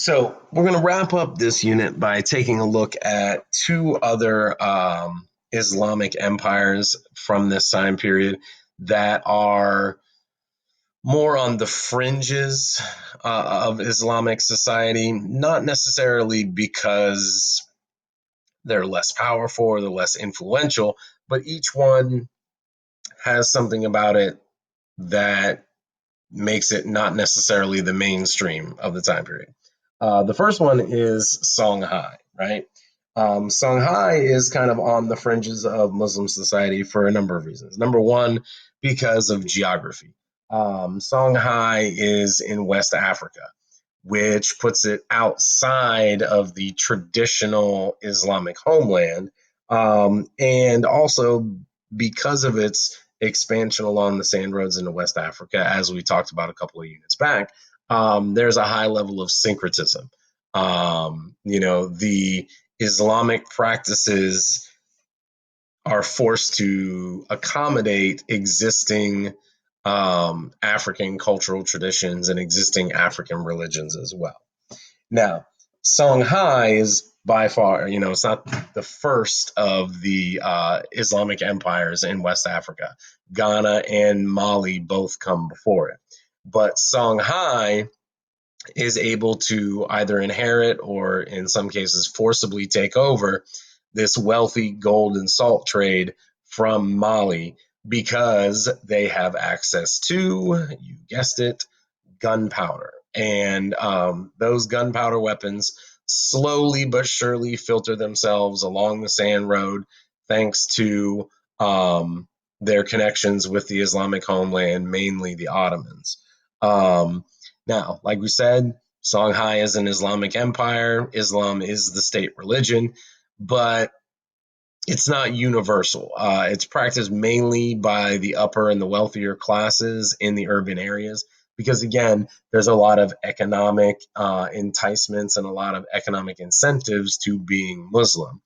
So we're going to wrap up this unit by taking a look at two other Islamic empires from this time period that are more on the fringes of Islamic society, not necessarily because they're less powerful or they're less influential, but each one has something about it that makes it not necessarily the mainstream of the time period. The first one is Songhai, right? Songhai is kind of on the fringes of Muslim society for a number of reasons. Number one, because of geography. Songhai is in West Africa, which puts it outside of the traditional Islamic homeland. And also because of its expansion along the sand roads into West Africa, as we talked about a couple of units back, there's a high level of syncretism. The Islamic practices are forced to accommodate existing African cultural traditions and existing African religions as well. Now, Songhai is by far, it's not the first of the Islamic empires in West Africa. Ghana and Mali both come before it. But Songhai is able to either inherit or, in some cases, forcibly take over this wealthy gold and salt trade from Mali because they have access to, you guessed it, gunpowder. And those gunpowder weapons slowly but surely filter themselves along the sand road thanks to their connections with the Islamic homeland, mainly the Ottomans. Now, like we said, Songhai is an Islamic empire. Islam is the state religion, but it's not universal. It's practiced mainly by the upper and the wealthier classes in the urban areas because, again, there's a lot of economic enticements and a lot of economic incentives to being Muslim.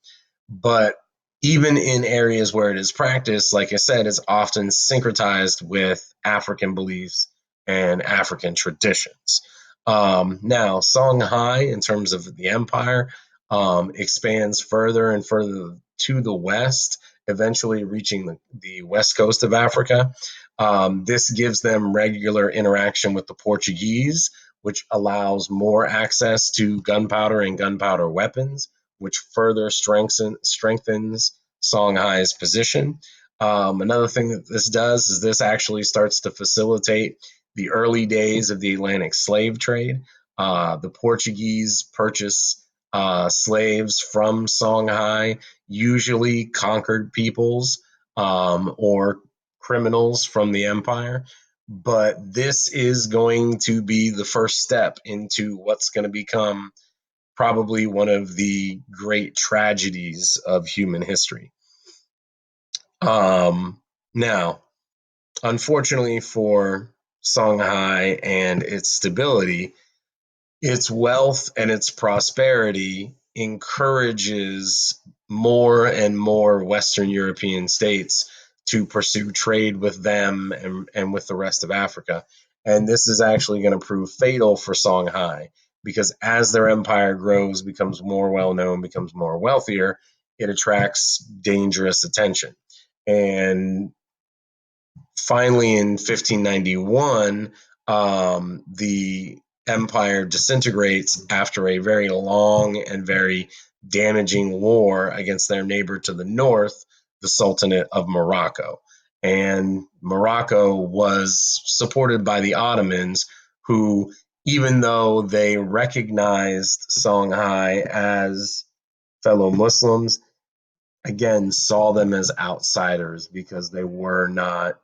But even in areas where it is practiced, like I said, it's often syncretized with African beliefs and African traditions. Now, Songhai, in terms of the empire, expands further and further to the west, eventually reaching the west coast of Africa. This gives them regular interaction with the Portuguese, which allows more access to gunpowder and gunpowder weapons, which further strengthens Songhai's position. Another thing that this does is this actually starts to facilitate the early days of the Atlantic slave trade. The Portuguese purchase slaves from Songhai, usually conquered peoples or criminals from the empire. But this is going to be the first step into what's going to become probably one of the great tragedies of human history. Now, unfortunately for Songhai and its stability, its wealth and its prosperity encourages more and more Western European states to pursue trade with them and with the rest of Africa. And this is actually going to prove fatal for Songhai because as their empire grows, becomes more well known, becomes more wealthier, it attracts dangerous attention. And finally, in 1591, the empire disintegrates after a very long and very damaging war against their neighbor to the north, the Sultanate of Morocco. And Morocco was supported by the Ottomans, who, even though they recognized Songhai as fellow Muslims, again, saw them as outsiders because they were not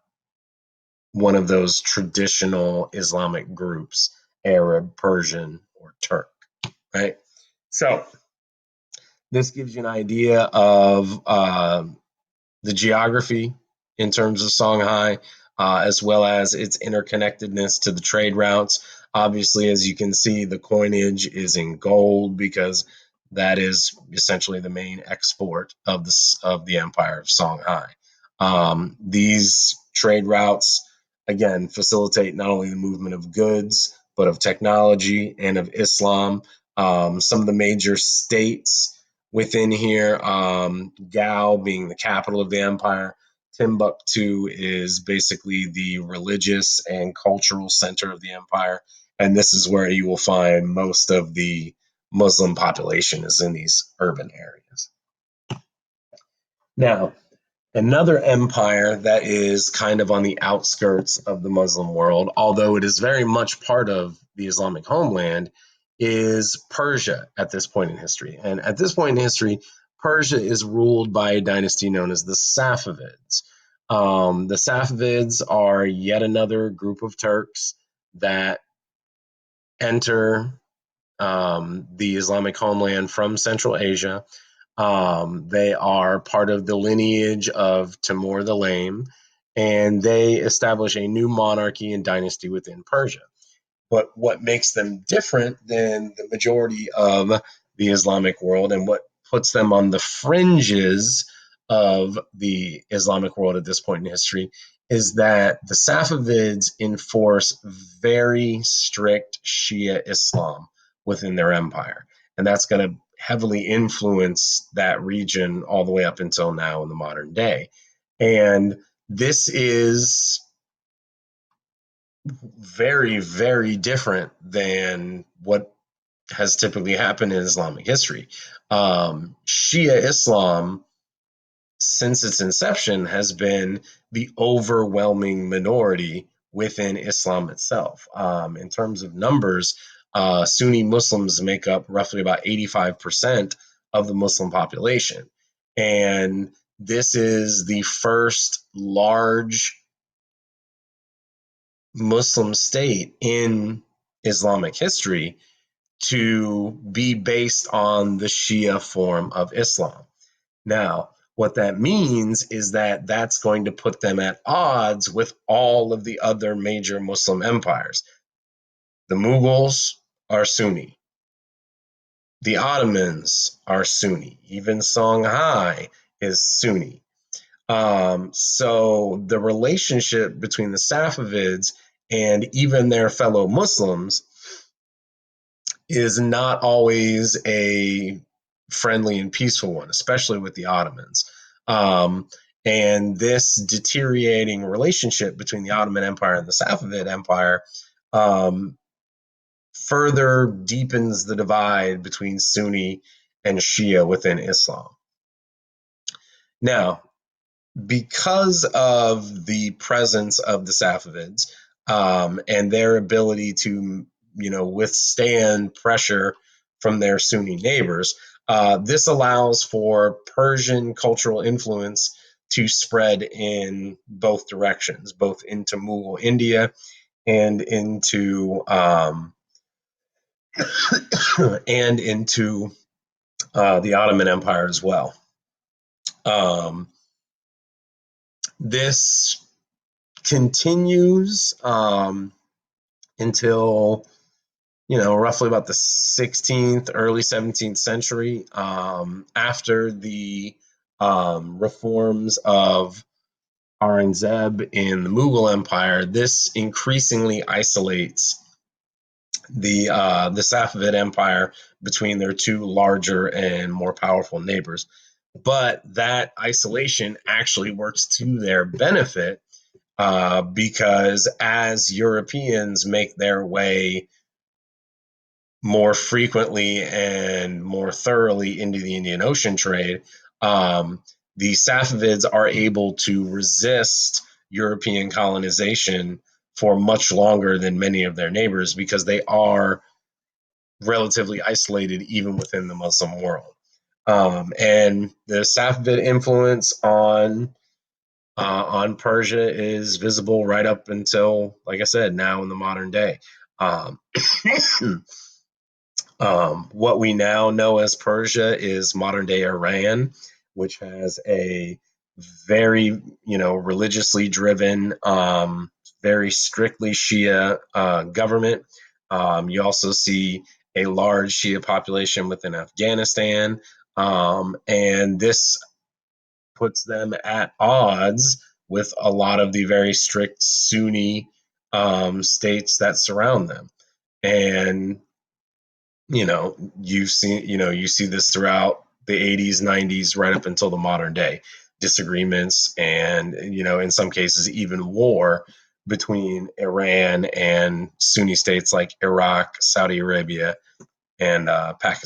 one of those traditional Islamic groups, Arab, Persian, or Turk, right? So this gives you an idea of the geography in terms of Songhai, as well as its interconnectedness to the trade routes. Obviously, as you can see, the coinage is in gold because that is essentially the main export of the empire of Songhai. These trade routes, again, facilitate not only the movement of goods, but of technology and of Islam. Some of the major states within here, Gao being the capital of the empire. Timbuktu is basically the religious and cultural center of the empire. And this is where you will find most of the Muslim population is in these urban areas. Now, another empire that is kind of on the outskirts of the Muslim world, although it is very much part of the Islamic homeland, is Persia at this point in history. And at this point in history, Persia is ruled by a dynasty known as the Safavids. The Safavids are yet another group of Turks that enter the Islamic homeland from Central Asia. They are part of the lineage of Timur the Lame, and they establish a new monarchy and dynasty within Persia. But what makes them different than the majority of the Islamic world and what puts them on the fringes of the Islamic world at this point in history is that the Safavids enforce very strict Shia Islam within their empire. And that's going to heavily influence that region all the way up until now in the modern day. And this is very, very different than what has typically happened in Islamic history. Shia Islam, since its inception, has been the overwhelming minority within Islam itself. In terms of numbers, Sunni Muslims make up roughly about 85% of the Muslim population. And this is the first large Muslim state in Islamic history to be based on the Shia form of Islam. Now, what that means is that that's going to put them at odds with all of the other major Muslim empires. The Mughals are Sunni. The Ottomans are Sunni. Even Songhai is Sunni. So the relationship between the Safavids and even their fellow Muslims is not always a friendly and peaceful one, especially with the Ottomans. And this deteriorating relationship between the Ottoman Empire and the Safavid Empire um, further deepens the divide between Sunni and Shia within Islam. Now, because of the presence of the Safavids and their ability to, withstand pressure from their Sunni neighbors, this allows for Persian cultural influence to spread in both directions, both into Mughal India and into the Ottoman Empire as well. This continues until roughly about the 16th, early 17th century, after the reforms of Aurangzeb in the Mughal Empire. This increasingly isolates the Safavid Empire between their two larger and more powerful neighbors. But that isolation actually works to their benefit because as Europeans make their way more frequently and more thoroughly into the Indian Ocean trade, the Safavids are able to resist European colonization for much longer than many of their neighbors because they are relatively isolated even within the Muslim world. And the Safavid influence on Persia is visible right up until, like I said, now in the modern day. What we now know as Persia is modern day Iran, which has a very, religiously driven, very strictly Shia government. You also see a large Shia population within Afghanistan, and this puts them at odds with a lot of the very strict Sunni states that surround them. And you see this throughout the 80s, 90s, right up until the modern day. Disagreements and, in some cases, even war between Iran and Sunni states like Iraq, Saudi Arabia, and Pakistan.